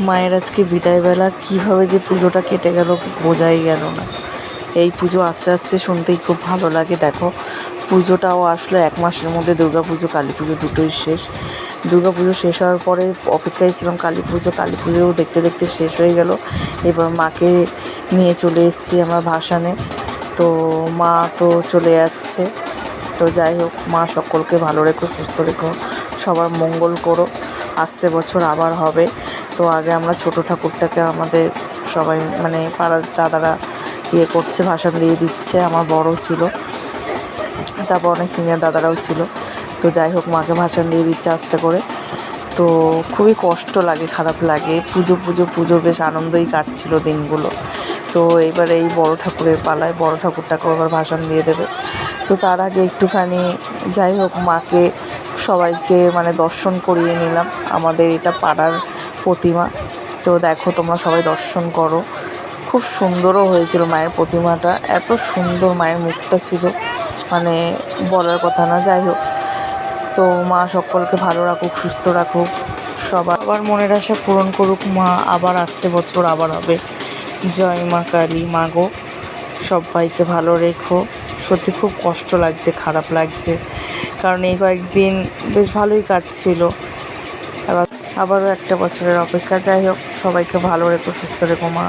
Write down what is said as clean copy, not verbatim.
মায়ের আজকে বিদায়বেলা কীভাবে যে পুজোটা কেটে গেল বোঝাই গেল না। এই পুজো আস্তে আস্তে শুনতেই খুব ভালো লাগে। দেখো পুজোটাও আসলো 1 মাসের মধ্যে, দুর্গা পুজো কালী পুজো দুটোই শেষ। দুর্গা পুজো শেষ হওয়ার পরে অপেক্ষায় ছিলাম কালী পুজোও দেখতে দেখতে শেষ হয়ে গেল। এবার মাকে নিয়ে চলে এসেছি আমরা ভাসানে। তো মা তো চলে যাচ্ছে। তো যাই হোক, মা সকলকে ভালো রেখো, সুস্থ রেখো, সবার মঙ্গল করো। আসছে বছর আবার হবে। তো আগে আমরা ছোটো ঠাকুরটাকে আমাদের সবাই মানে পাড়ার দাদারা করছে, ভাসান দিয়ে দিচ্ছে। আমার বড় ছিল, তারপর অনেক সিনিয়র দাদারাও ছিল। তো যাই হোক, মাকে ভাসান দিয়ে দিচ্ছে আস্তে করে। তো খুবই কষ্ট লাগে, খারাপ লাগে। পুজো বেশ আনন্দই কাটছিল দিনগুলো। তো এবার এই বড় ঠাকুরের পালায়, বড় ঠাকুরটাকেও এবার ভাসান দিয়ে দেবে। তো তার আগে একটুখানি যাই হোক মাকে সবাইকে মানে দর্শন করিয়ে নিলাম। আমাদের এটা পাড়ার প্রতিমা। তো দেখো তোমরা সবাই দর্শন করো। খুব সুন্দরও হয়েছিল মায়ের প্রতিমাটা, এত সুন্দর মায়ের মুখটা ছিল, মানে বলার কথা না। যাই হোক, তো মা সকলকে ভালো রাখুক, সুস্থ রাখুক, সবার মনের আশা পূরণ করুক মা। আবার আসছে বছর আবার হবে। জয় মা কালী। মা গো, সবাইকে ভালো রেখো। সত্যি খুব কষ্ট লাগছে, খারাপ লাগছে, কারণ এই কয়েকদিন বেশ ভালোই কাটছিল। আবারও একটা বছরের অপেক্ষা। যাই হোক, সবাইকে ভালো রেখো, সুস্থ রেখো মা।